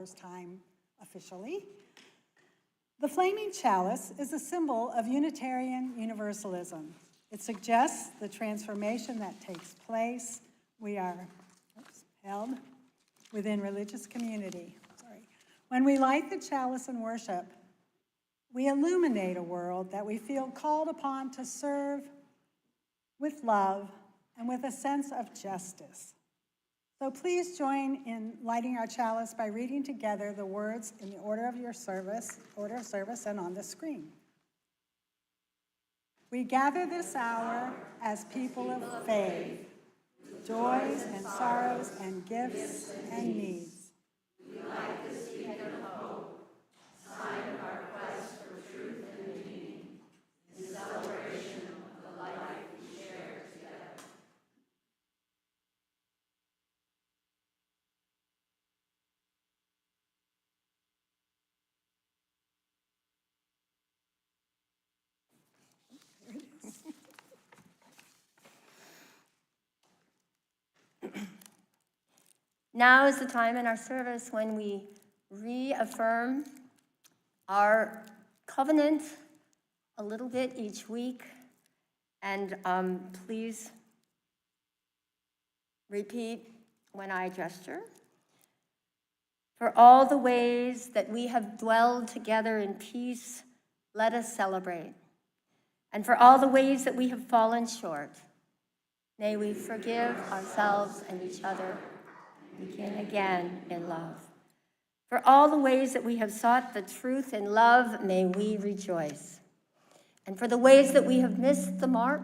first time officially. The flaming chalice is a symbol of Unitarian Universalism. It suggests the transformation that takes place. We are held within religious community. When we light the chalice in worship, we illuminate a world that we feel called upon to serve with love and with a sense of justice. So please join in lighting our chalice by reading together the words in the order of service, and on the screen. We gather this hour as people of faith, joys and sorrows and gifts and needs. We light this beacon of hope, sign of our quest for truth and meaning, in celebration of the life we share together. Now is the time in our service when we reaffirm our covenant a little bit each week. And please repeat when I gesture. For all the ways that we have dwelled together in peace, let us celebrate. And for all the ways that we have fallen short, may we forgive ourselves and each other, begin again in love. For all the ways that we have sought the truth in love, may we rejoice. And for the ways that we have missed the mark,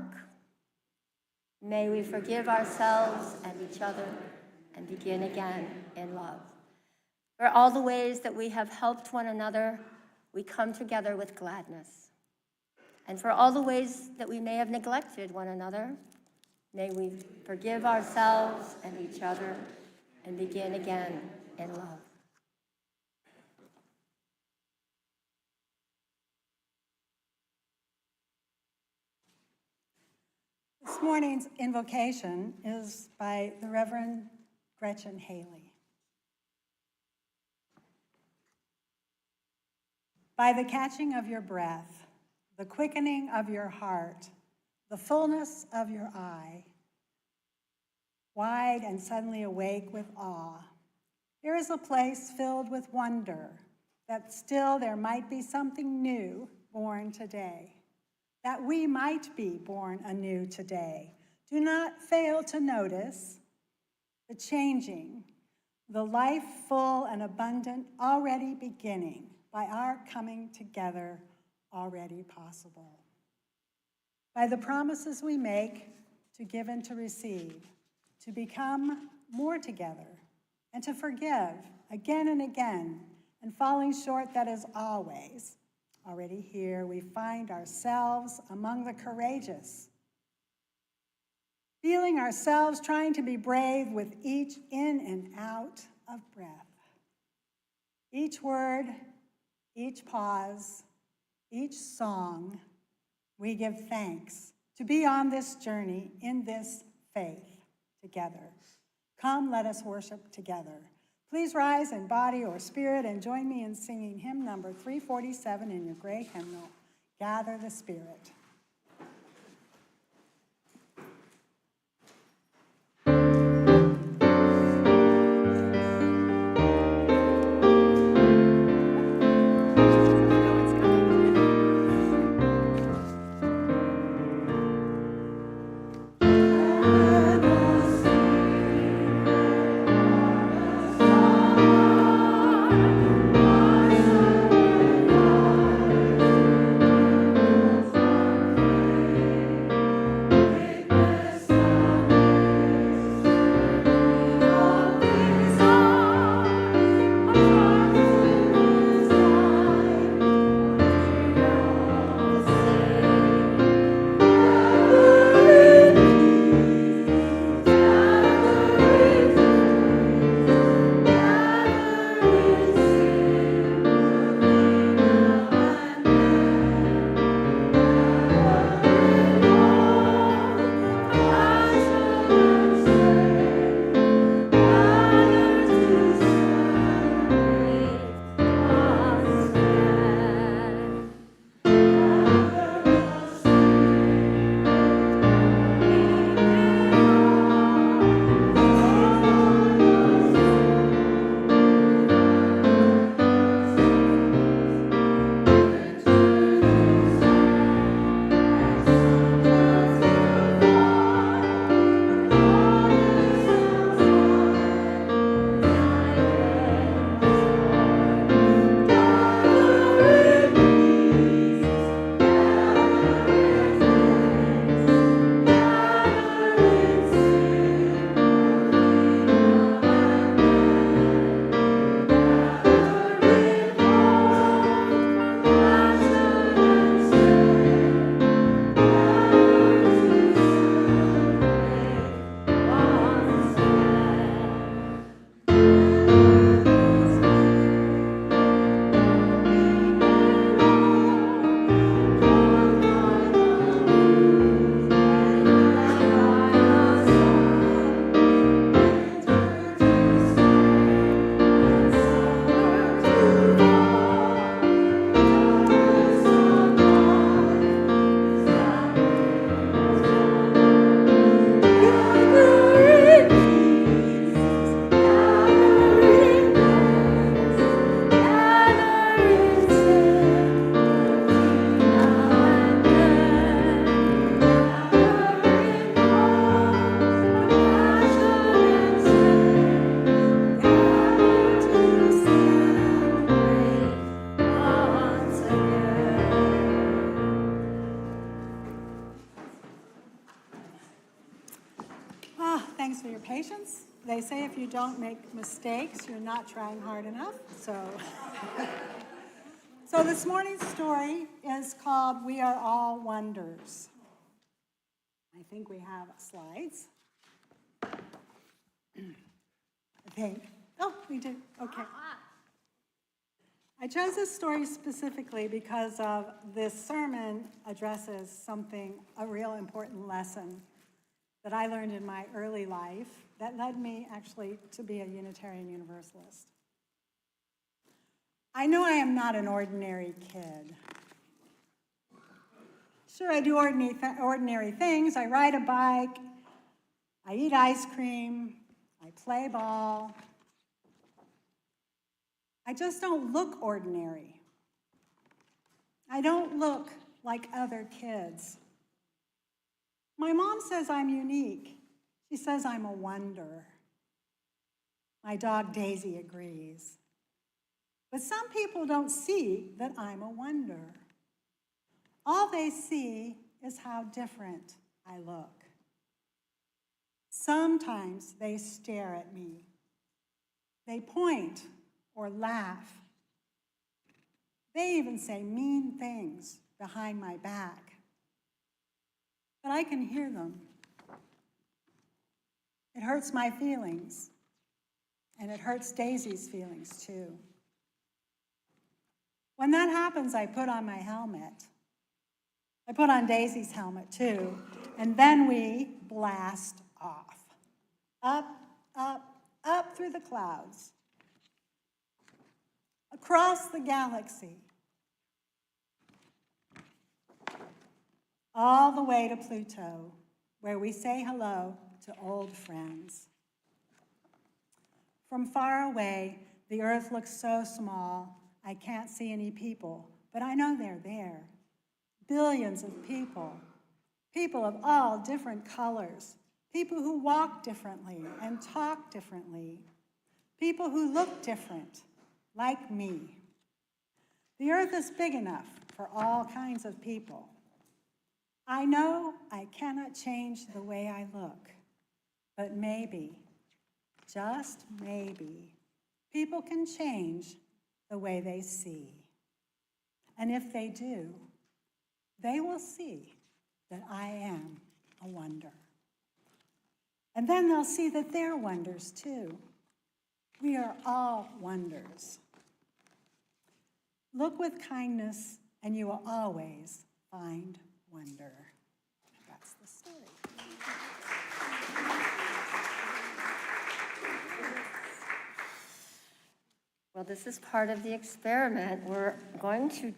may we forgive ourselves and each other and begin again in love. For all the ways that we have helped one another, we come together with gladness. And for all the ways that we may have neglected one another, may we forgive ourselves and each other and begin again in love. This morning's invocation is by the Reverend Gretchen Haley. By the catching of your breath, the quickening of your heart, the fullness of your eye, wide and suddenly awake with awe, here is a place filled with wonder, that still there might be something new born today, that we might be born anew today. Do not fail to notice the changing, the life full and abundant already beginning by our coming together already possible. By the promises we make to give and to receive, to become more together, and to forgive again and again, and falling short, that is always. Already here, we find ourselves among the courageous, feeling ourselves trying to be brave with each in and out of breath. Each word, each pause, each song, we give thanks to be on this journey in this faith together. Come, let us worship together. Please rise in body or spirit and join me in singing hymn number 347 in your gray hymnal, Gather the Spirit. Gather you don't make mistakes, you're not trying hard enough. So this morning's story is called We Are All Wonders. I think we have slides. I think. Oh, we do. Okay. I chose this story specifically because of this sermon addresses something, a real important lesson that I learned in my early life that led me actually to be a Unitarian Universalist. I know I am not an ordinary kid. Sure, I do ordinary things. I ride a bike, I eat ice cream, I play ball. I just don't look ordinary. I don't look like other kids. My mom says I'm unique. She says I'm a wonder. My dog Daisy agrees. But some people don't see that I'm a wonder. All they see is how different I look. Sometimes they stare at me. They point or laugh. They even say mean things behind my back. But I can hear them. It hurts my feelings, and it hurts Daisy's feelings too. When that happens, I put on my helmet. I put on Daisy's helmet too, and then we blast off. Up, up, up through the clouds. Across the galaxy. All the way to Pluto, where we say hello to old friends. From far away, the Earth looks so small, I can't see any people, but I know they're there. Billions of people, people of all different colors, people who walk differently and talk differently, people who look different, like me. The Earth is big enough for all kinds of people. I know I cannot change the way I look, but maybe, just maybe, people can change the way they see. And if they do, they will see that I am a wonder. And then they'll see that they're wonders too. We are all wonders. Look with kindness, and you will always find wonder. That's the story. Well, this is part of the experiment. We're going to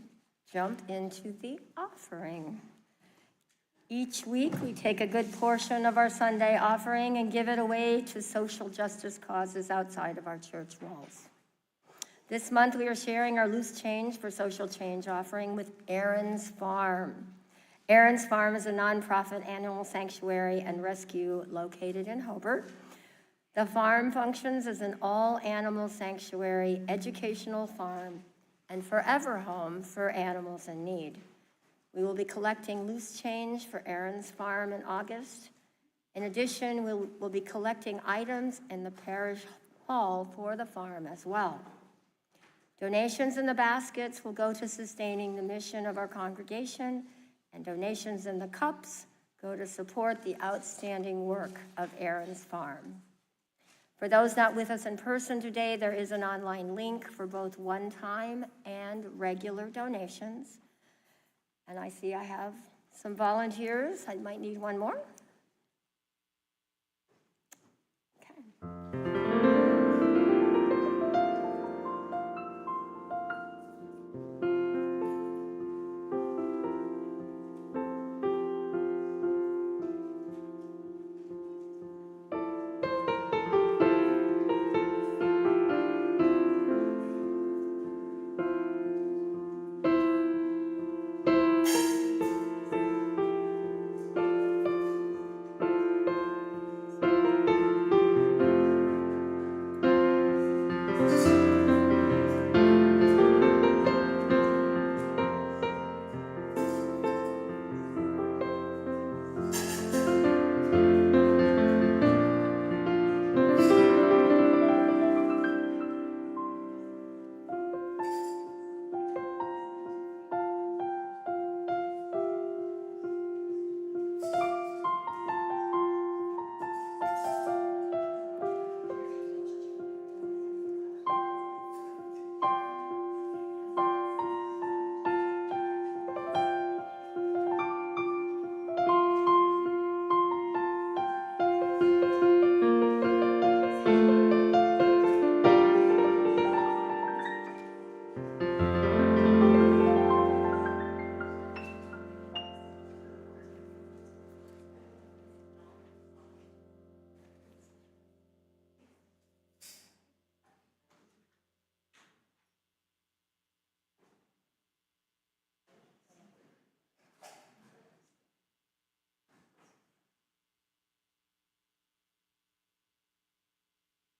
jump into the offering. Each week, we take a good portion of our Sunday offering and give it away to social justice causes outside of our church walls. This month, we are sharing our loose change for social change offering with Aaron's Farm. Aaron's Farm is a nonprofit animal sanctuary and rescue located in Hobart. The farm functions as an all-animal sanctuary, educational farm, and forever home for animals in need. We will be collecting loose change for Aaron's Farm in August. In addition, we'll be collecting items in the parish hall for the farm as well. Donations in the baskets will go to sustaining the mission of our congregation, and donations in the cups go to support the outstanding work of Aaron's Farm. For those not with us in person today, there is an online link for both one-time and regular donations. And I see I have some volunteers. I might need one more. Okay.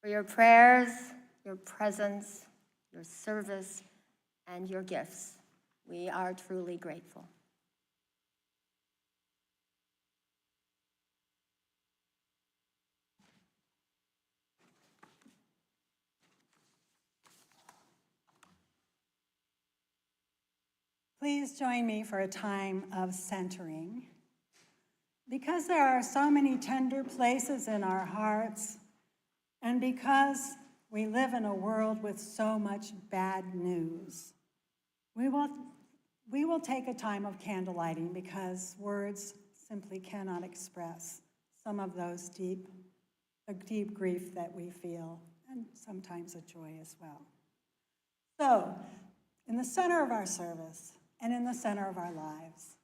for your prayers, your presence, your service, and your gifts. We are truly grateful. Please join me for a time of centering. Because there are so many tender places in our hearts, and because we live in a world with so much bad news, we will take a time of candlelighting because words simply cannot express some of the deep grief that we feel, and sometimes a joy as well. So, in the center of our service and in the center of our lives,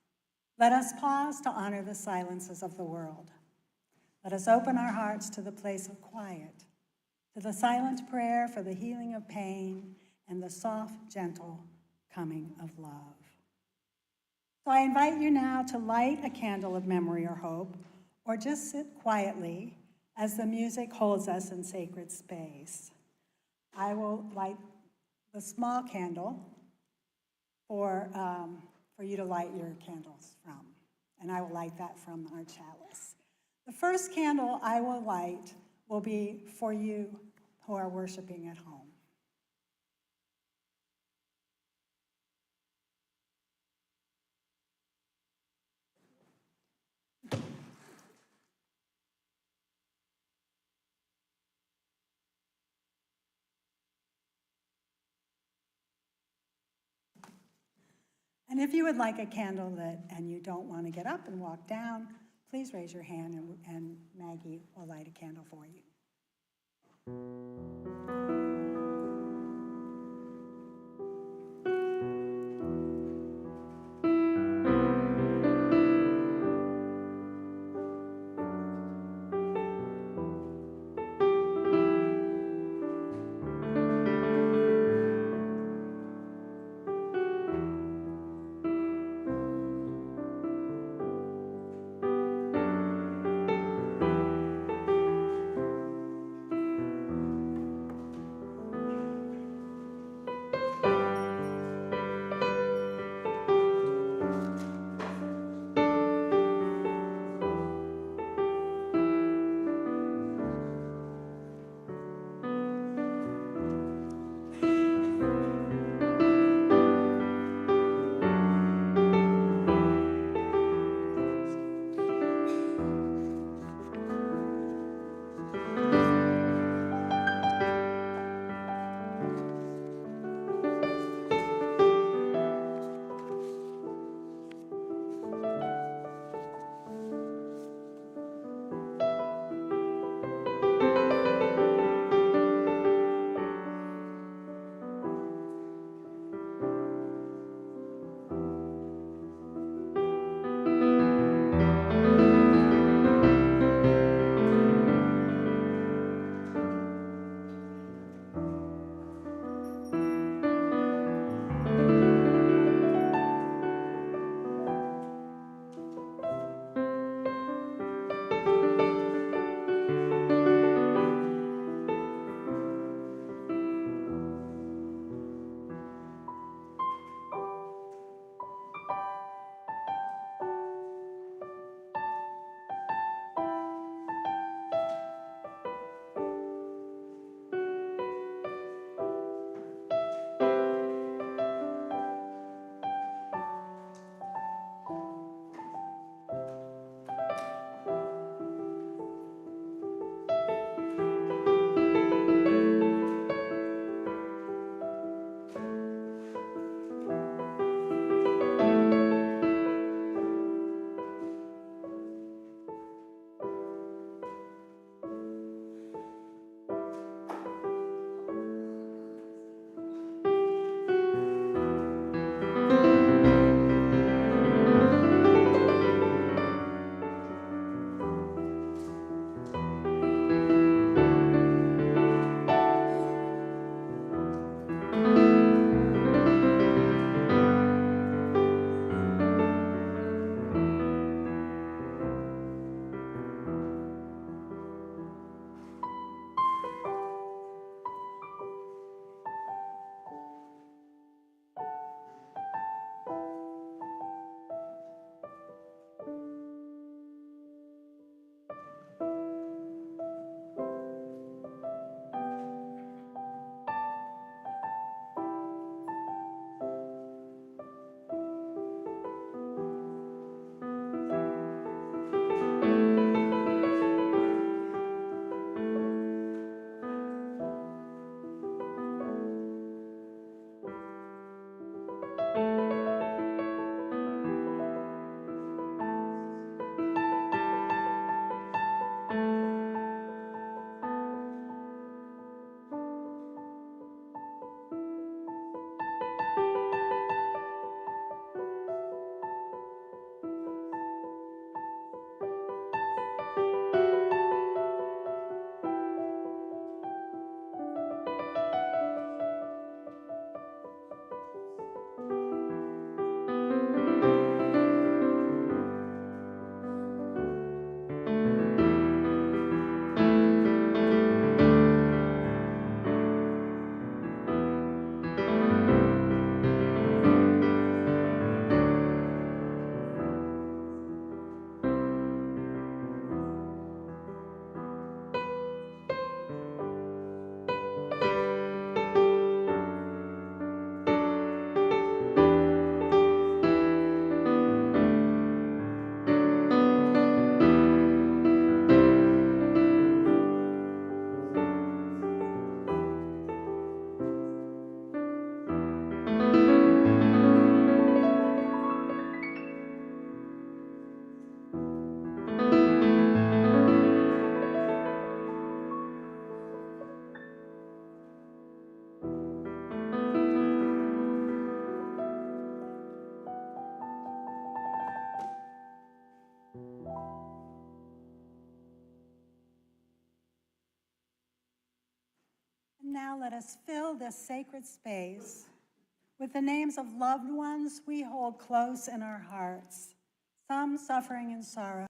let us pause to honor the silences of the world. Let us open our hearts to the place of quiet, to the silent prayer for the healing of pain and the soft, gentle coming of love. So I invite you now to light a candle of memory or hope, or just sit quietly as the music holds us in sacred space. I will light the small candle for you to light your candles from, and I will light that from our chalice. The first candle I will light will be for you who are worshiping at home. And if you would like a candle lit and you don't want to get up and walk down, please raise your hand and Maggie will light a candle for you. Now let us fill this sacred space with the names of loved ones we hold close in our hearts, some suffering in sorrow.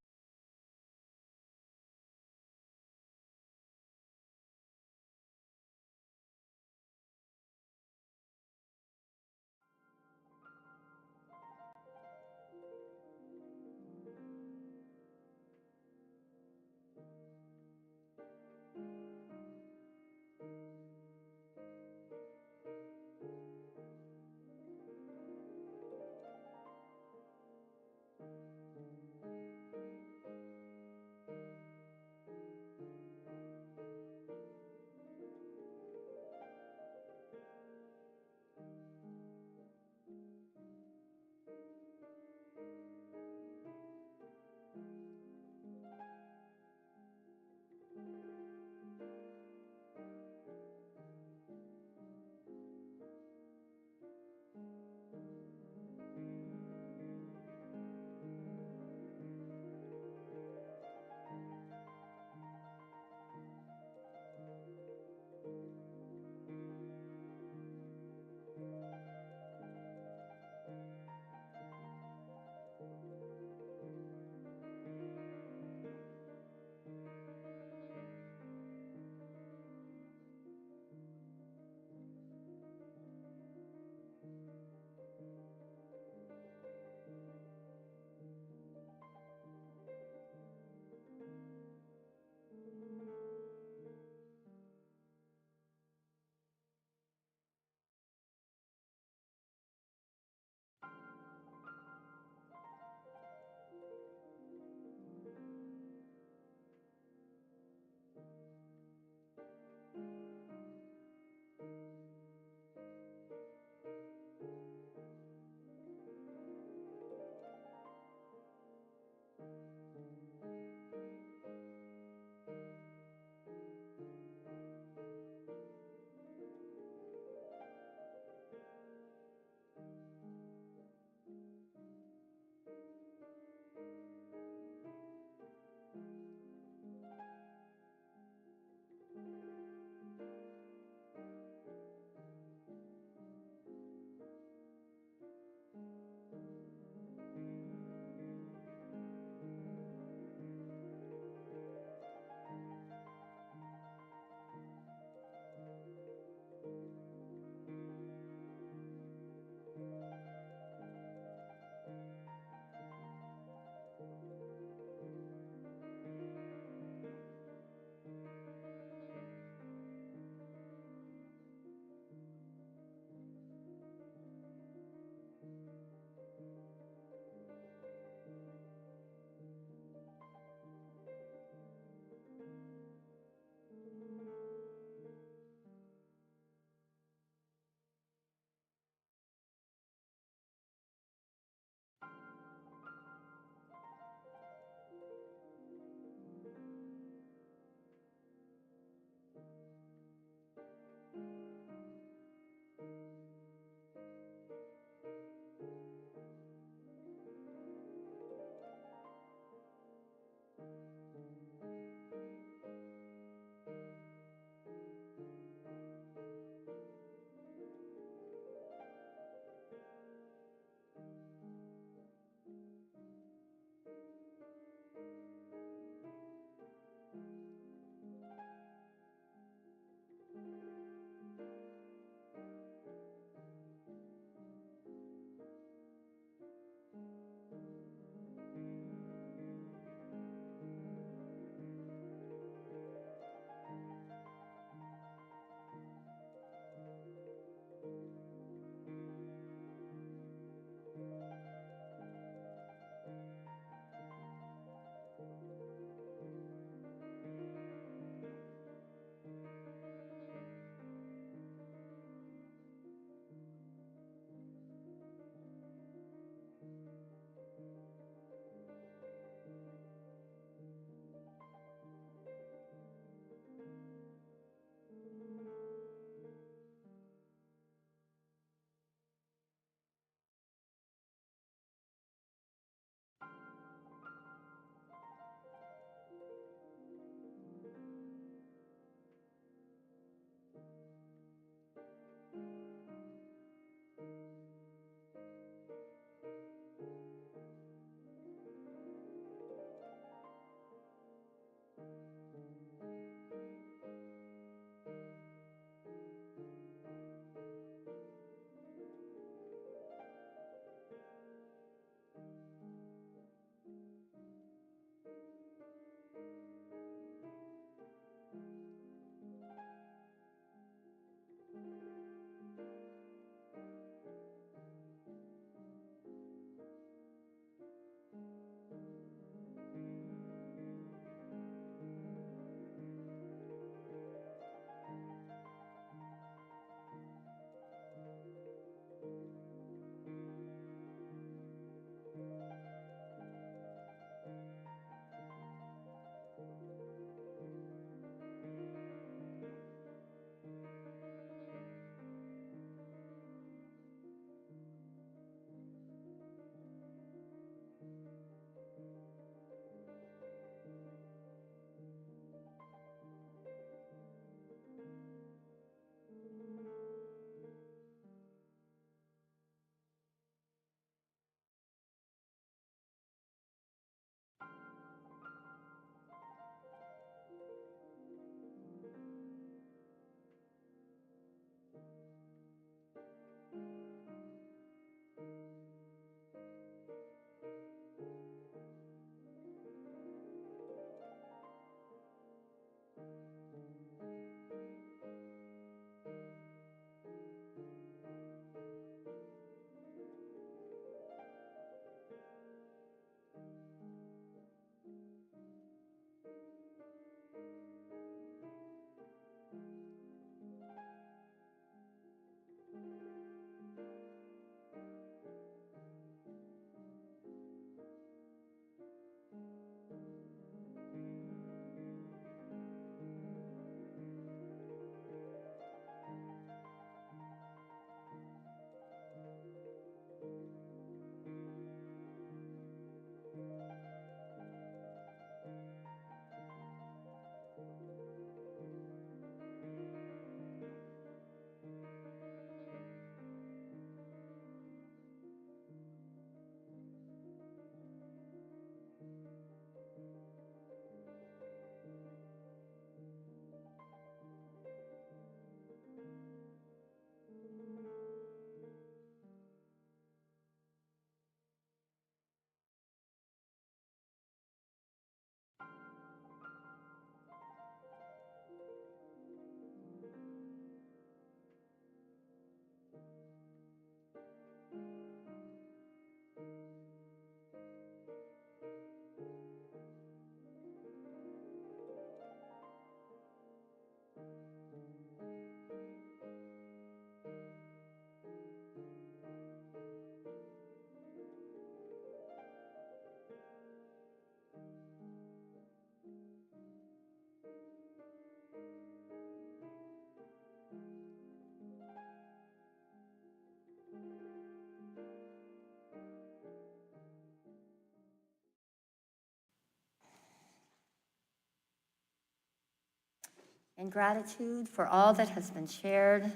in gratitude for all that has been shared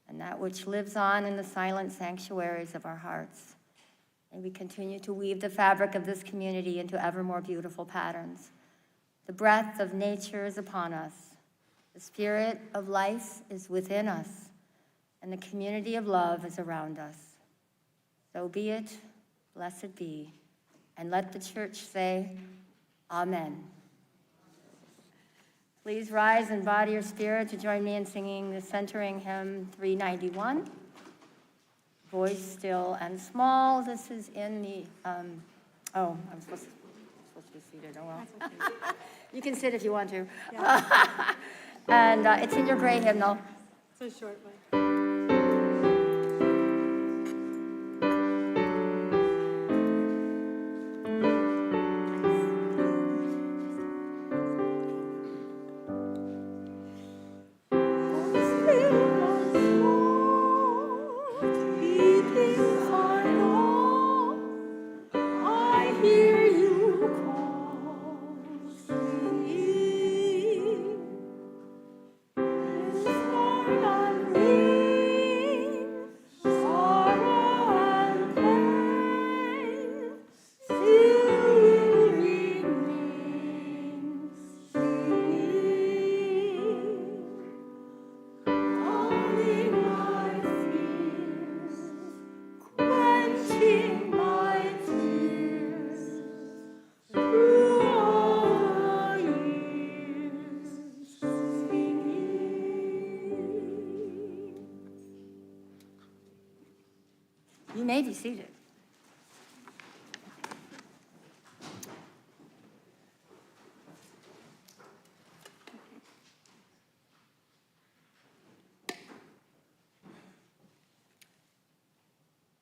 and that which lives on in the silent sanctuaries of our hearts. May we continue to weave the fabric of this community into ever more beautiful patterns. The breath of nature is upon us. The spirit of life is within us, and the community of love is around us. So be it, blessed be, and let the church say, Amen. Please rise in body or spirit to join me in singing the centering hymn 391. Voice still and small. This is in the, I'm supposed to be seated, oh well. You can sit if you want to. Yeah. And it's in your gray hymnal. It's a short one. You may be seated.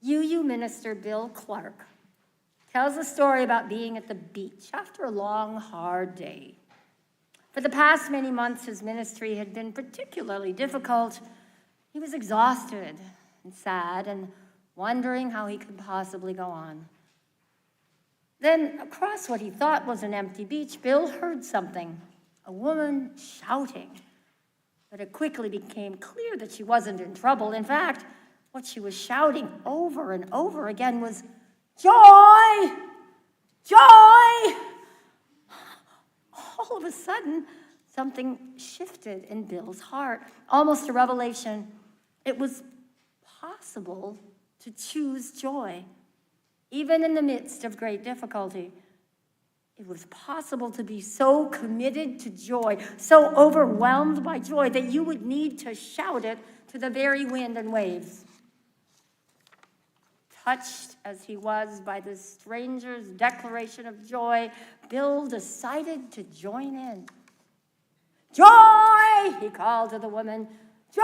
UU minister Bill Clark tells a story about being at the beach after a long, hard day. For the past many months, his ministry had been particularly difficult. He was exhausted and sad and wondering how he could possibly go on. Then, across what he thought was an empty beach, Bill heard something, a woman shouting. But it quickly became clear that she wasn't in trouble. In fact, what she was shouting over and over again was, "Joy! Joy!" All of a sudden, something shifted in Bill's heart, almost a revelation. It was possible to choose joy, even in the midst of great difficulty. It was possible to be so committed to joy, so overwhelmed by joy, that you would need to shout it to the very wind and waves. Touched as he was by this stranger's declaration of joy, Bill decided to join in. "Joy!" he called to the woman. "Joy!"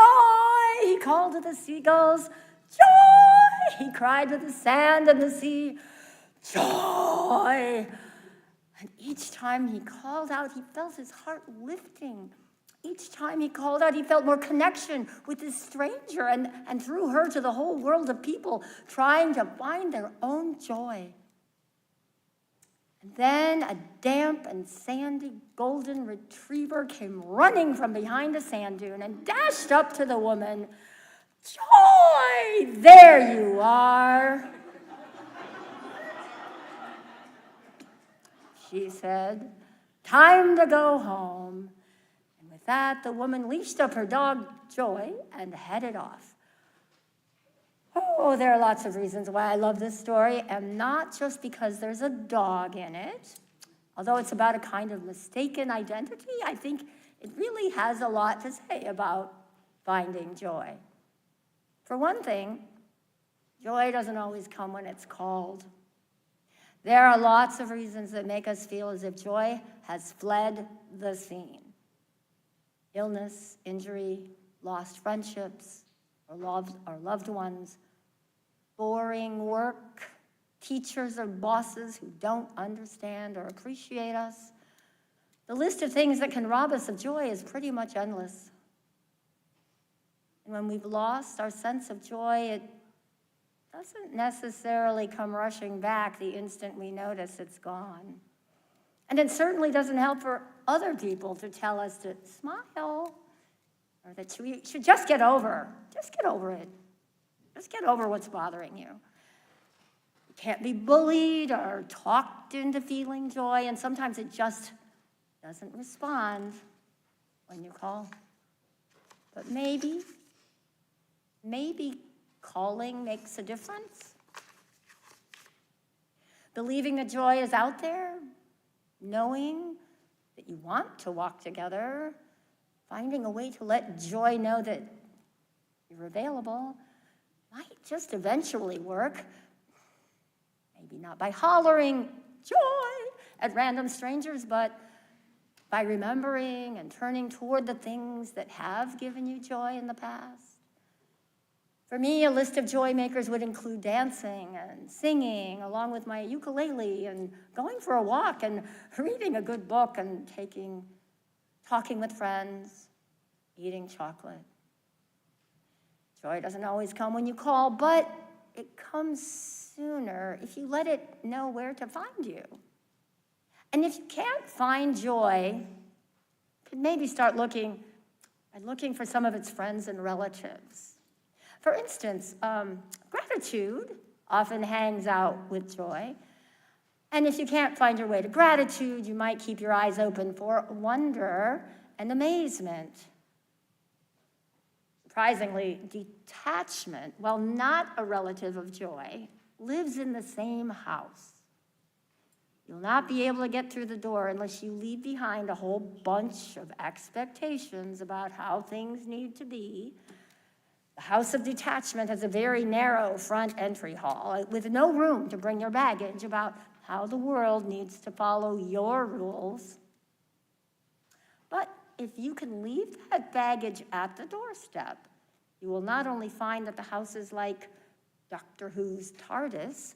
he called to the seagulls. "Joy!" he cried to the sand and the sea. "Joy!" And each time he called out, he felt his heart lifting. Each time he called out, he felt more connection with this stranger and through her to the whole world of people trying to find their own joy. And then a damp and sandy golden retriever came running from behind a sand dune and dashed up to the woman. "Joy! There you are," she said. "Time to go home." With that, the woman leashed up her dog, Joy, and headed off. Oh, there are lots of reasons why I love this story, and not just because there's a dog in it. Although it's about a kind of mistaken identity, I think it really has a lot to say about finding joy. For one thing, joy doesn't always come when it's called. There are lots of reasons that make us feel as if joy has fled the scene. Illness, injury, lost friendships, or loved ones, boring work, teachers or bosses who don't understand or appreciate us. The list of things that can rob us of joy is pretty much endless. And when we've lost our sense of joy, it doesn't necessarily come rushing back the instant we notice it's gone. And it certainly doesn't help for other people to tell us to smile, or that we should just get over it. Just get over what's bothering you. You can't be bullied or talked into feeling joy, and sometimes it just doesn't respond when you call. But maybe calling makes a difference. Believing that joy is out there, knowing that you want to walk together, finding a way to let joy know that you're available might just eventually work. Maybe not by hollering joy at random strangers, but by remembering and turning toward the things that have given you joy in the past. For me, a list of joy makers would include dancing and singing, along with my ukulele, and going for a walk and reading a good book and talking with friends, eating chocolate. Joy doesn't always come when you call, but it comes sooner if you let it know where to find you. And if you can't find joy, you could maybe start looking for some of its friends and relatives. For instance, gratitude often hangs out with joy. And if you can't find your way to gratitude, you might keep your eyes open for wonder and amazement. Surprisingly, detachment, while not a relative of joy, lives in the same house. You'll not be able to get through the door unless you leave behind a whole bunch of expectations about how things need to be. The house of detachment has a very narrow front entry hall with no room to bring your baggage about how the world needs to follow your rules. But if you can leave that baggage at the doorstep, you will not only find that the house is like Doctor Who's TARDIS,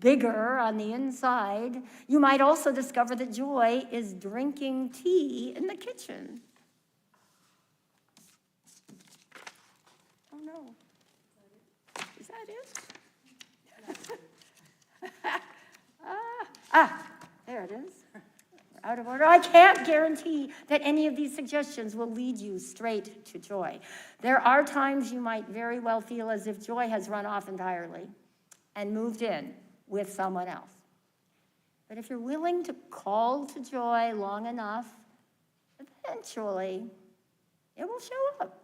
bigger on the inside, you might also discover that joy is drinking tea in the kitchen. Oh no. Is that it? There it is. We're out of order. I can't guarantee that any of these suggestions will lead you straight to joy. There are times you might very well feel as if joy has run off entirely and moved in with someone else. But if you're willing to call to joy long enough, eventually it will show up.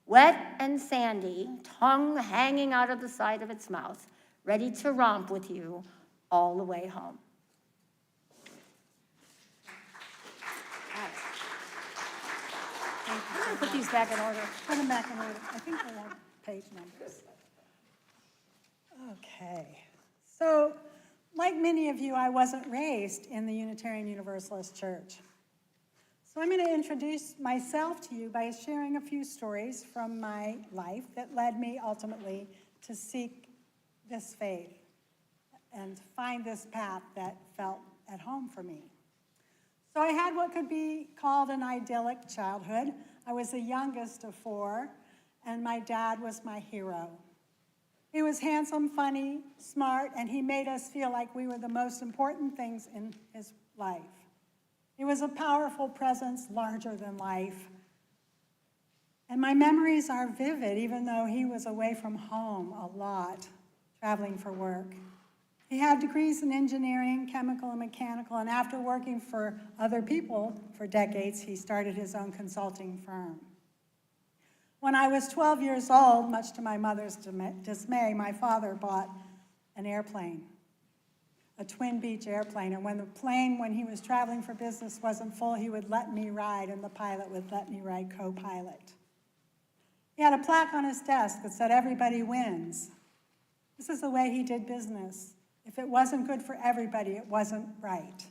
Wet and sandy, tongue hanging out of the side of its mouth, ready to romp with you all the way home. I'm going to put these back in order. Put them back in order. I think they have page numbers. Okay. So, like many of you, I wasn't raised in the Unitarian Universalist Church. So I'm going to introduce myself to you by sharing a few stories from my life that led me ultimately to seek this faith and find this path that felt at home for me. So I had what could be called an idyllic childhood. I was the youngest of 4, and my dad was my hero. He was handsome, funny, smart, and he made us feel like we were the most important things in his life. He was a powerful presence, larger than life. And my memories are vivid, even though he was away from home a lot, traveling for work. He had degrees in engineering, chemical and mechanical, and after working for other people for decades, he started his own consulting firm. When I was 12 years old, much to my mother's dismay, my father bought an airplane, a Twin Beach airplane, and when the plane, when he was traveling for business, wasn't full, he would let me ride, and the pilot would let me ride co-pilot. He had a plaque on his desk that said, "Everybody wins." This is the way he did business. If it wasn't good for everybody, it wasn't right.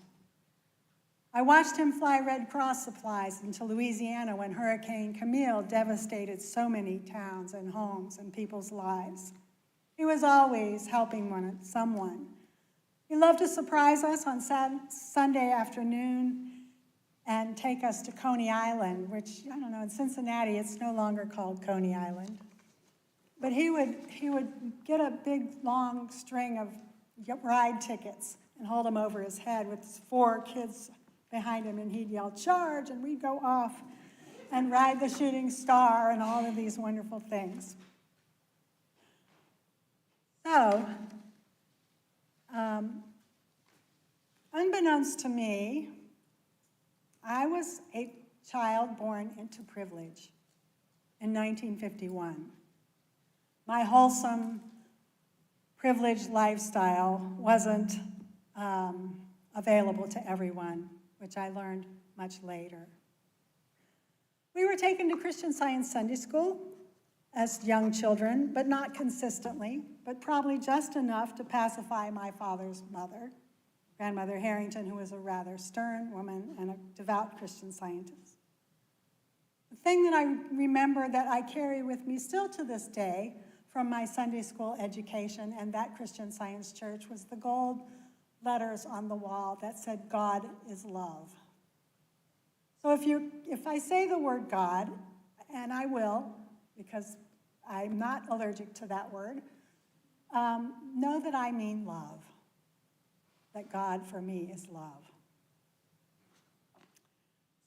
I watched him fly Red Cross supplies into Louisiana when Hurricane Camille devastated so many towns and homes and people's lives. He was always helping someone. He loved to surprise us on Sunday afternoon and take us to Coney Island, which, I don't know, in Cincinnati, it's no longer called Coney Island. But he would get a big, long string of ride tickets and hold them over his head with 4 kids behind him, and he'd yell, "Charge," and we'd go off and ride the shooting star and all of these wonderful things. So, unbeknownst to me, I was a child born into privilege in 1951. My wholesome, privileged lifestyle wasn't available to everyone, which I learned much later. We were taken to Christian Science Sunday School as young children, but not consistently, but probably just enough to pacify my father's mother, Grandmother Harrington, who was a rather stern woman and a devout Christian Scientist. The thing that I remember that I carry with me still to this day from my Sunday school education and that Christian Science church was the gold letters on the wall that said, "God is love." So if I say the word God, and I will, because I'm not allergic to that word, know that I mean love, that God for me is love.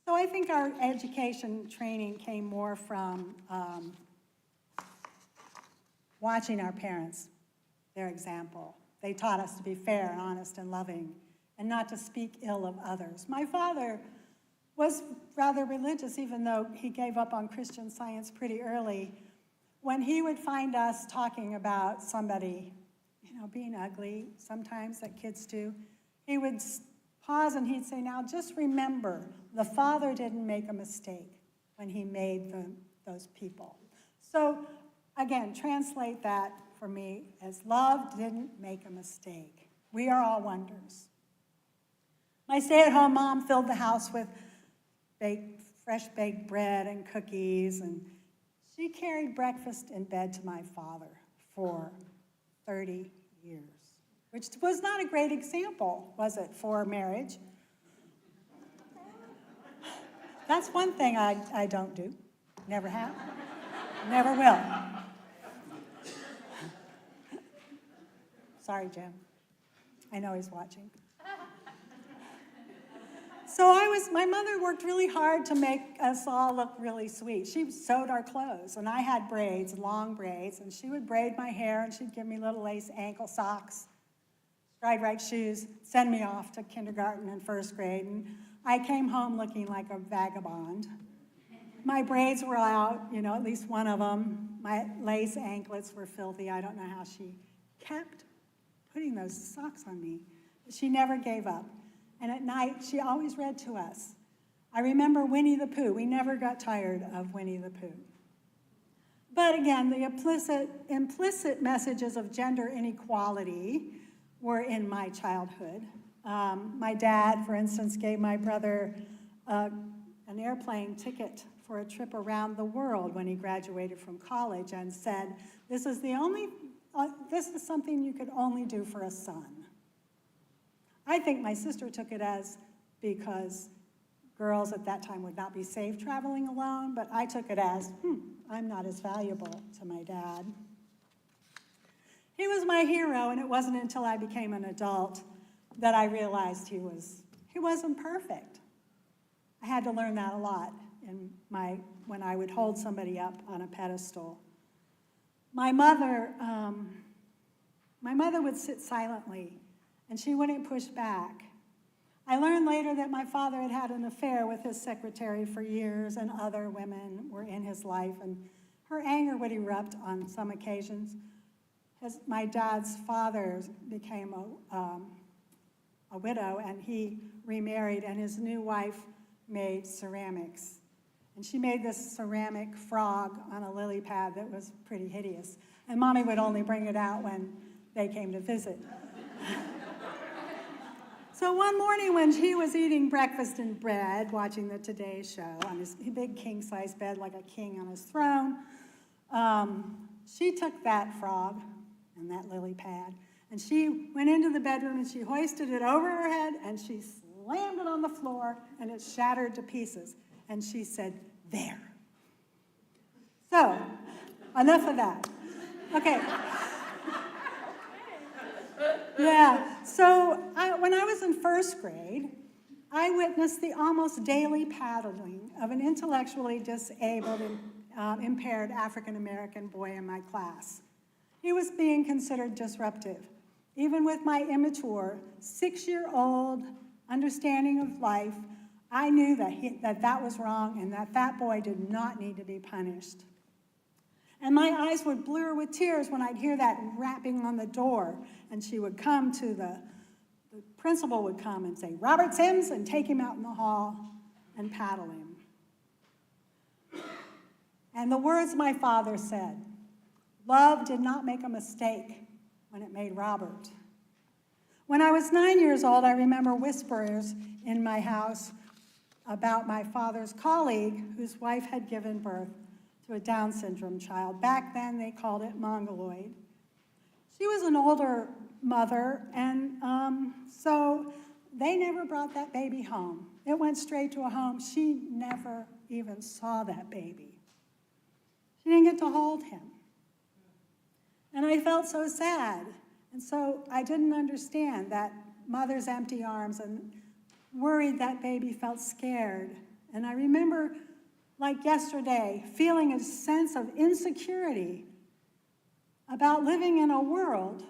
So I think our education training came more from watching our parents, their example. They taught us to be fair and honest and loving and not to speak ill of others. My father was rather religious, even though he gave up on Christian Science pretty early. When he would find us talking about somebody, being ugly, sometimes that kids do, he would pause and he'd say, "Now just remember, the Father didn't make a mistake when he made those people." So again, translate that for me as love didn't make a mistake. We are all wonders. My stay-at-home mom filled the house with fresh baked bread and cookies, and she carried breakfast in bed to my father for 30 years, which was not a great example, was it, for marriage? That's one thing I don't do. Never have. Never will. Sorry, Jim. I know he's watching. So my mother worked really hard to make us all look really sweet. She sewed our clothes, and I had braids, long braids, and she would braid my hair, and she'd give me little lace ankle socks, stride-right shoes, send me off to kindergarten and first grade, and I came home looking like a vagabond. My braids were out, at least one of them. My lace anklets were filthy. I don't know how she kept putting those socks on me. But she never gave up. And at night, she always read to us. I remember Winnie the Pooh. We never got tired of Winnie the Pooh. But again, the implicit messages of gender inequality were in my childhood. My dad, for instance, gave my brother an airplane ticket for a trip around the world when he graduated from college and said, this is something you could only do for a son. I think my sister took it as because girls at that time would not be safe traveling alone, but I took it as, I'm not as valuable to my dad. He was my hero, and it wasn't until I became an adult that I realized he wasn't perfect. I had to learn that a lot when I would hold somebody up on a pedestal. My mother would sit silently, and she wouldn't push back. I learned later that my father had had an affair with his secretary for years, and other women were in his life, and her anger would erupt on some occasions. My dad's father became a widow, and he remarried, and his new wife made ceramics. And she made this ceramic frog on a lily pad that was pretty hideous. And Mommy would only bring it out when they came to visit. So one morning when she was eating breakfast in bed, watching the Today Show on his big king-size bed like a king on his throne, she took that frog and that lily pad, and she went into the bedroom and she hoisted it over her head and she slammed it on the floor and it shattered to pieces. And she said, "There." So, enough of that. Okay. Yeah, so when I was in first grade, I witnessed the almost daily paddling of an intellectually disabled and impaired African-American boy in my class. He was being considered disruptive. Even with my immature, 6-year-old understanding of life, I knew that was wrong and that boy did not need to be punished. And my eyes would blur with tears when I'd hear that rapping on the door, and she would come to the principal would come and say, "Robert Sims," and take him out in the hall and paddle him. And the words my father said, "Love did not make a mistake when it made Robert." When I was 9 years old, I remember whispers in my house about my father's colleague whose wife had given birth to a Down syndrome child. Back then, they called it mongoloid. She was an older mother, and so they never brought that baby home. It went straight to a home. She never even saw that baby. She didn't get to hold him. And I felt so sad. And so I didn't understand that mother's empty arms and worried that baby felt scared. And I remember, like yesterday, feeling a sense of insecurity about living in a world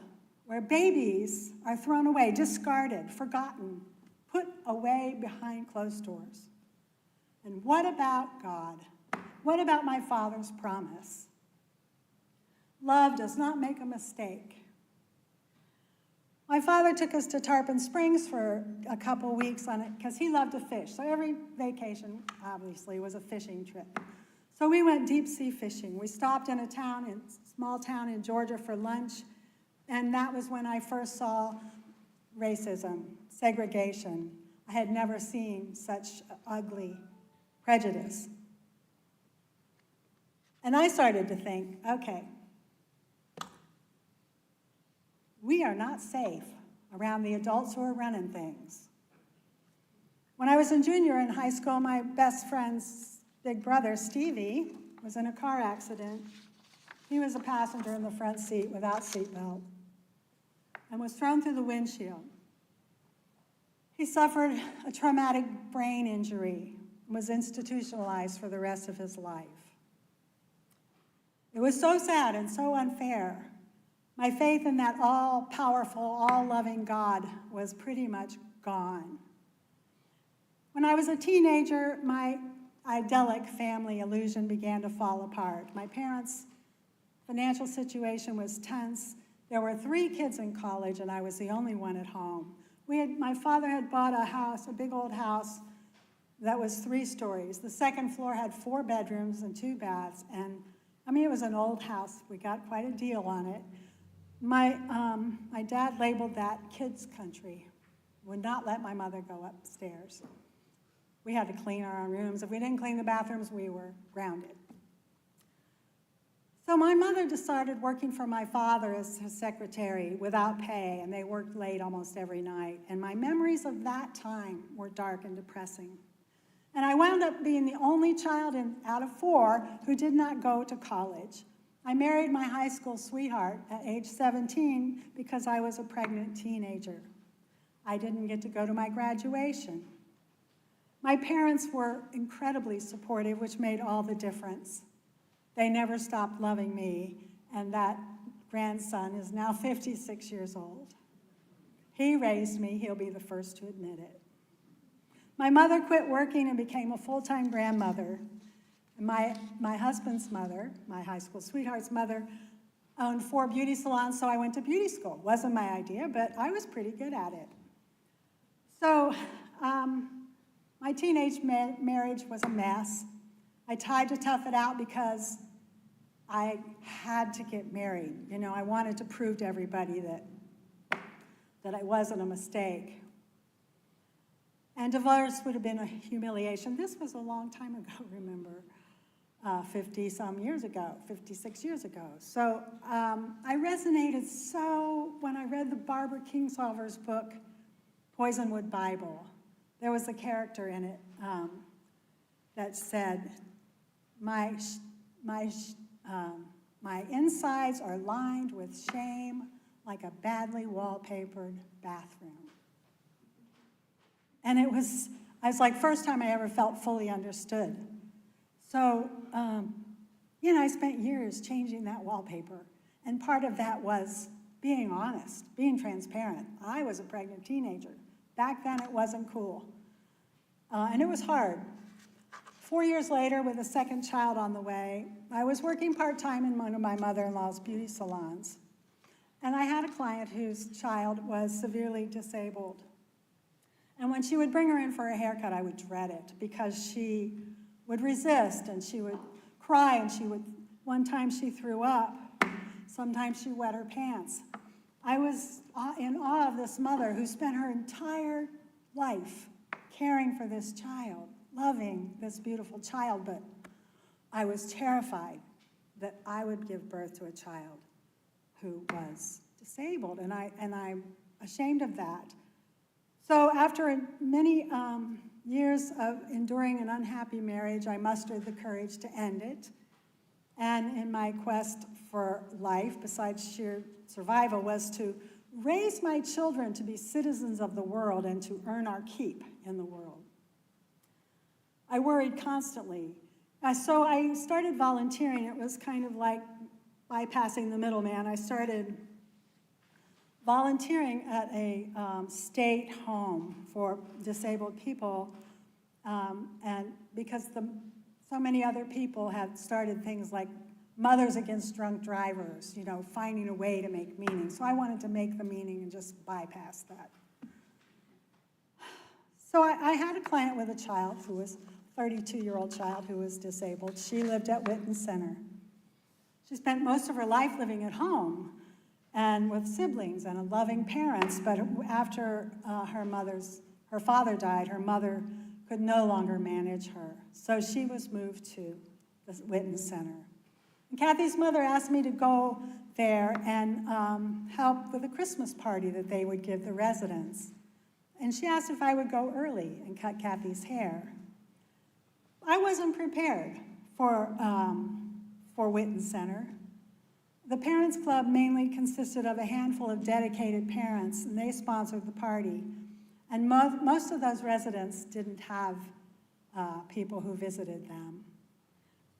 where babies are thrown away, discarded, forgotten, put away behind closed doors. And what about God? What about my Father's promise? Love does not make a mistake. My father took us to Tarpon Springs for a couple weeks on it because he loved to fish. So every vacation, obviously, was a fishing trip. So we went deep sea fishing. We stopped in a small town in Georgia for lunch, and that was when I first saw racism, segregation. I had never seen such ugly prejudice. And I started to think, okay, we are not safe around the adults who are running things. When I was a junior in high school, my best friend's big brother, Stevie, was in a car accident. He was a passenger in the front seat without seatbelt and was thrown through the windshield. He suffered a traumatic brain injury and was institutionalized for the rest of his life. It was so sad and so unfair. My faith in that all-powerful, all-loving God was pretty much gone. When I was a teenager, my idyllic family illusion began to fall apart. My parents' financial situation was tense. There were 3 kids in college, and I was the only one at home. My father had bought a house, a big old house, that was 3 stories. The second floor had 4 bedrooms and 2 baths, and it was an old house. We got quite a deal on it. My dad labeled that kids' country, would not let my mother go upstairs. We had to clean our own rooms. If we didn't clean the bathrooms, we were grounded. So my mother started working for my father as his secretary without pay, and they worked late almost every night. And my memories of that time were dark and depressing. And I wound up being the only child out of 4 who did not go to college. I married my high school sweetheart at age 17 because I was a pregnant teenager. I didn't get to go to my graduation. My parents were incredibly supportive, which made all the difference. They never stopped loving me, and that grandson is now 56 years old. He raised me. He'll be the first to admit it. My mother quit working and became a full-time grandmother. My husband's mother, my high school sweetheart's mother, owned 4 beauty salons, so I went to beauty school. Wasn't my idea, but I was pretty good at it. So my teenage marriage was a mess. I tried to tough it out because I had to get married. I wanted to prove to everybody that I wasn't a mistake. And divorce would have been a humiliation. This was a long time ago, remember, 50-some years ago, 56 years ago. So I resonated so when I read the Barbara Kingsolver's book, Poisonwood Bible. There was a character in it that said, my insides are lined with shame like a badly wallpapered bathroom. And I was like, first time I ever felt fully understood. So, I spent years changing that wallpaper. And part of that was being honest, being transparent. I was a pregnant teenager. Back then, it wasn't cool. And it was hard. 4 years later, with a second child on the way, I was working part-time in one of my mother-in-law's beauty salons. And I had a client whose child was severely disabled. And when she would bring her in for a haircut, I would dread it because she would resist and she would cry and one time she threw up. Sometimes she wet her pants. I was in awe of this mother who spent her entire life caring for this child, loving this beautiful child, but I was terrified that I would give birth to a child who was disabled, and I'm ashamed of that. So after many years of enduring an unhappy marriage, I mustered the courage to end it. And in my quest for life, besides sheer survival, was to raise my children to be citizens of the world and to earn our keep in the world. I worried constantly. So I started volunteering. It was kind of like bypassing the middleman. I started volunteering at a state home for disabled people, and because so many other people had started things like Mothers Against Drunk Drivers, finding a way to make meaning. So I wanted to make the meaning and just bypass that. So I had a client with a child who was a 32-year-old child who was disabled. She lived at Witten Center. She spent most of her life living at home and with siblings and loving parents, but after her father died, her mother could no longer manage her. So she was moved to the Witten Center. And Kathy's mother asked me to go there and help with a Christmas party that they would give the residents. And she asked if I would go early and cut Kathy's hair. I wasn't prepared for Witten Center. The Parents Club mainly consisted of a handful of dedicated parents, and they sponsored the party. And most of those residents didn't have people who visited them,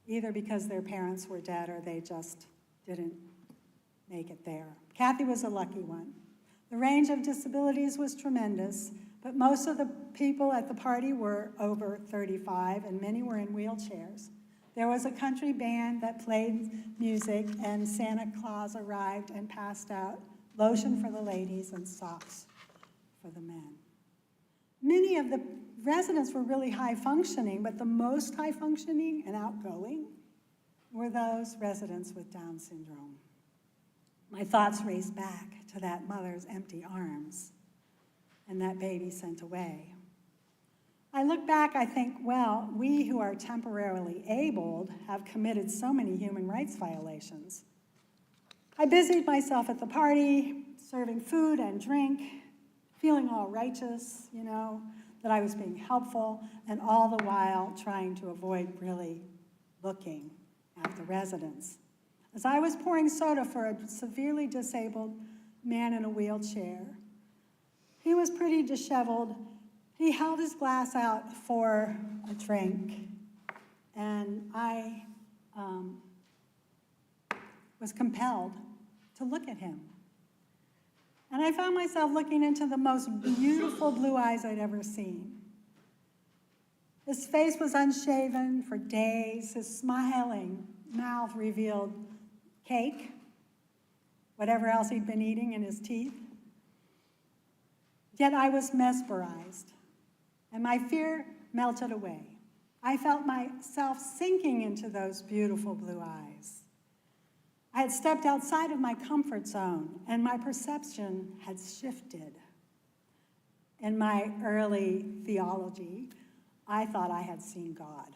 either because their parents were dead or they just didn't make it there. Kathy was a lucky one. The range of disabilities was tremendous, but most of the people at the party were over 35, and many were in wheelchairs. There was a country band that played music, and Santa Claus arrived and passed out lotion for the ladies and socks for the men. Many of the residents were really high functioning, but the most high functioning and outgoing were those residents with Down syndrome. My thoughts raced back to that mother's empty arms and that baby sent away. I look back, I think, well, we who are temporarily abled have committed so many human rights violations. I busied myself at the party, serving food and drink, feeling all righteous, that I was being helpful, and all the while trying to avoid really looking at the residents. As I was pouring soda for a severely disabled man in a wheelchair, he was pretty disheveled. He held his glass out for a drink, and I was compelled to look at him. And I found myself looking into the most beautiful blue eyes I'd ever seen. His face was unshaven for days. His smiling mouth revealed cake, whatever else he'd been eating in his teeth. Yet I was mesmerized, and my fear melted away. I felt myself sinking into those beautiful blue eyes. I had stepped outside of my comfort zone, and my perception had shifted. In my early theology, I thought I had seen God.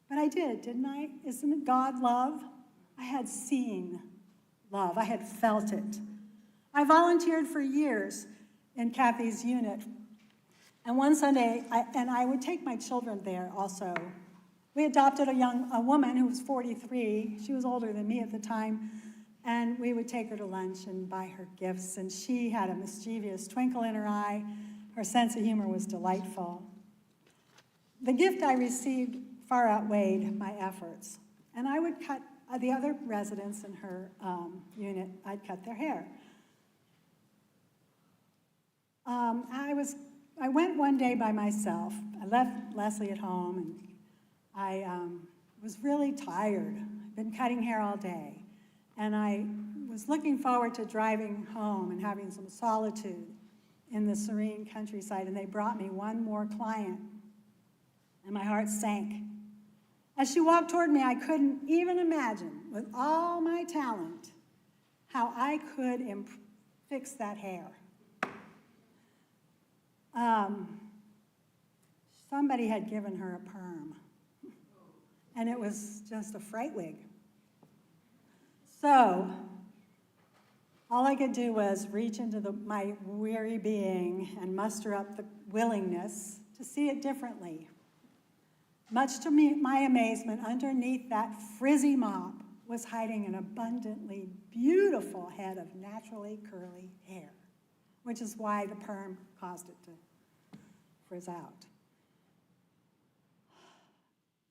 But I did, didn't I? Isn't God love? I had seen love. I had felt it. I volunteered for years in Kathy's unit. And one Sunday, I would take my children there also. We adopted a woman who was 43. She was older than me at the time. And we would take her to lunch and buy her gifts. And she had a mischievous twinkle in her eye. Her sense of humor was delightful. The gift I received far outweighed my efforts, and I would cut the other residents in her unit, I'd cut their hair. I went one day by myself. I left Leslie at home, and I was really tired. I'd been cutting hair all day, and I was looking forward to driving home and having some solitude in the serene countryside, and they brought me one more client, and my heart sank. As she walked toward me, I couldn't even imagine, with all my talent, how I could fix that hair. Somebody had given her a perm, and it was just a fright wig. So, all I could do was reach into my weary being and muster up the willingness to see it differently. Much to my amazement, underneath that frizzy mop was hiding an abundantly beautiful head of naturally curly hair, which is why the perm caused it to frizz out.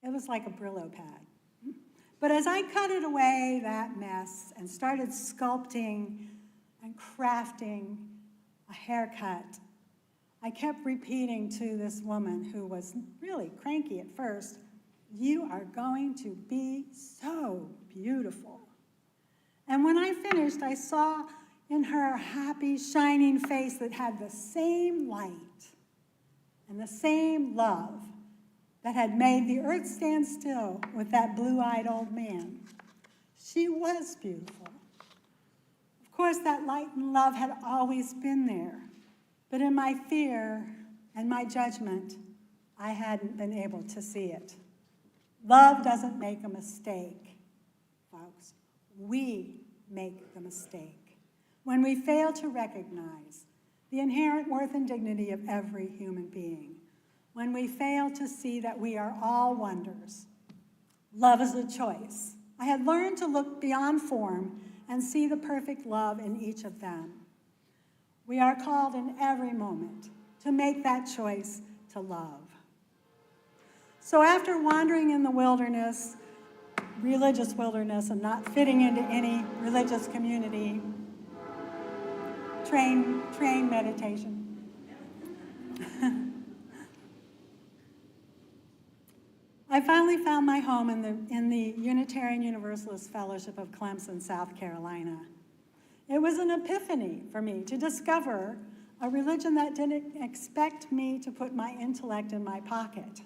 It was like a Brillo pad. But as I cutted away that mess and started sculpting and crafting a haircut, I kept repeating to this woman who was really cranky at first, "You are going to be so beautiful." And when I finished, I saw in her happy, shining face that had the same light and the same love that had made the earth stand still with that blue-eyed old man. She was beautiful. Of course, that light and love had always been there, but in my fear and my judgment, I hadn't been able to see it. Love doesn't make a mistake, folks. We make the mistake when we fail to recognize the inherent worth and dignity of every human being, when we fail to see that we are all wonders. Love is a choice. I had learned to look beyond form and see the perfect love in each of them. We are called in every moment to make that choice to love. So after wandering in the wilderness, religious wilderness, and not fitting into any religious community, train meditation. I finally found my home in the Unitarian Universalist Fellowship of Clemson, South Carolina. It was an epiphany for me to discover a religion that didn't expect me to put my intellect in my pocket.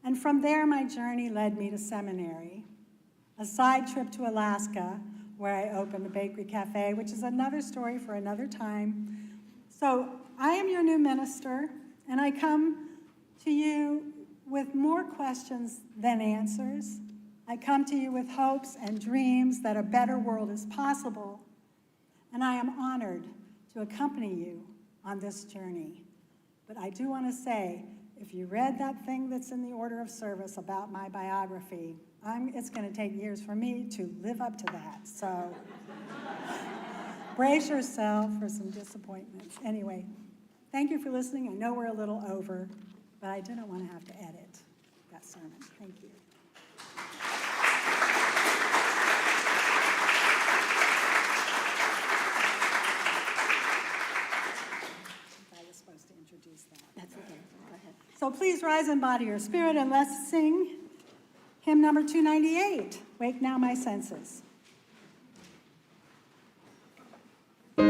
And from there, my journey led me to seminary, a side trip to Alaska, where I opened a bakery cafe, which is another story for another time. So I am your new minister, and I come to you with more questions than answers. I come to you with hopes and dreams that a better world is possible, and I am honored to accompany you on this journey. But I do want to say, if you read that thing that's in the order of service about my biography, it's going to take years for me to live up to that. So brace yourself for some disappointments. Anyway, thank you for listening. I know we're a little over, but I didn't want to have to edit that sermon. Thank you. I was supposed to introduce that. That's okay. Go ahead. So please rise in body or spirit, and let's sing hymn number 298, Wake Now My Senses. We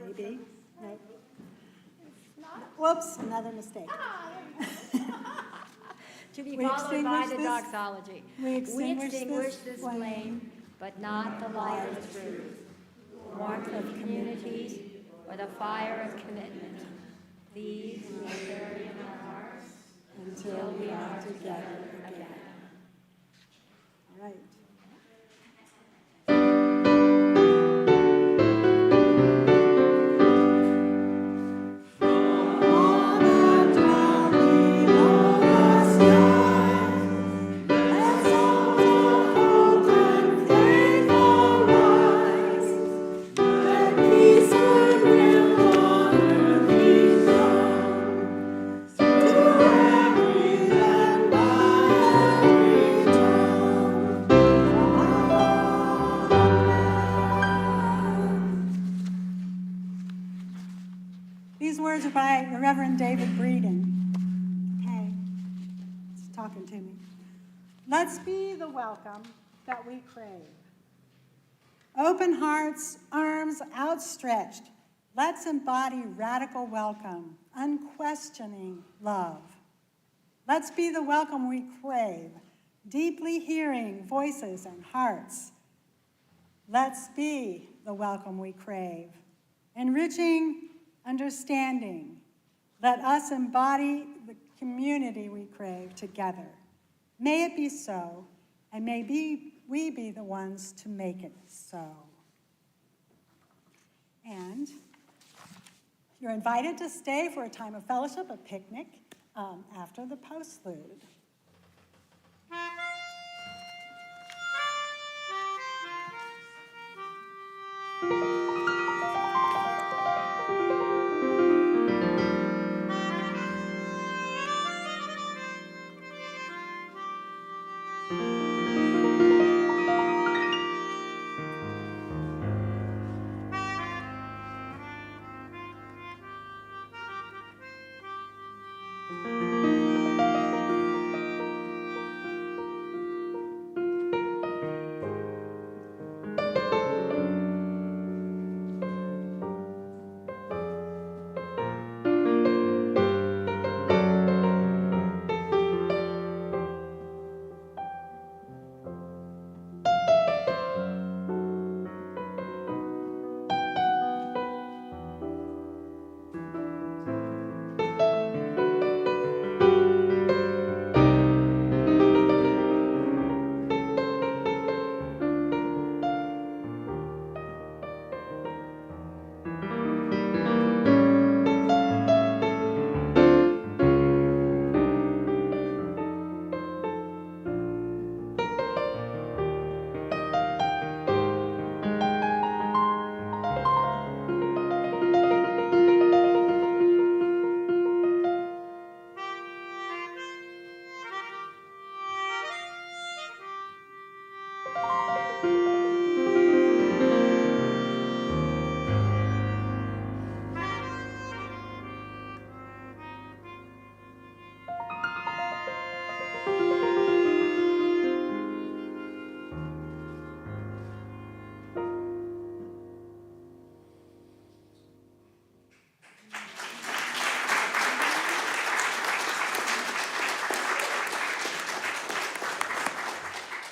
Maybe. Nope. Whoops, another mistake. To be We followed by extinguish the this- doxology. we extinguish extinguish this this flame, flame, but not the light of truth, warmth of community, or the fire of commitment. These we carry in our hearts until we are together again. All right. These words are by the Reverend David Breeden. Hey, he's talking to me. Let's be the welcome that we crave. Open hearts, arms outstretched. Let's embody radical welcome, unquestioning love. Let's be the welcome we crave, deeply hearing voices and hearts. Let's be the welcome we crave, enriching understanding. Let us embody the community we crave together. May it be so, and may we be the ones to make it so. And you're invited to stay for a time of fellowship, a picnic, after the postlude.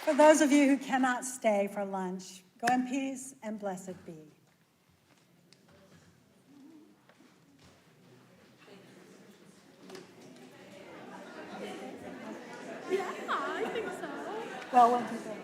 For those of you who cannot stay for lunch, go in peace and blessed be. Yeah, I think so. Well, when people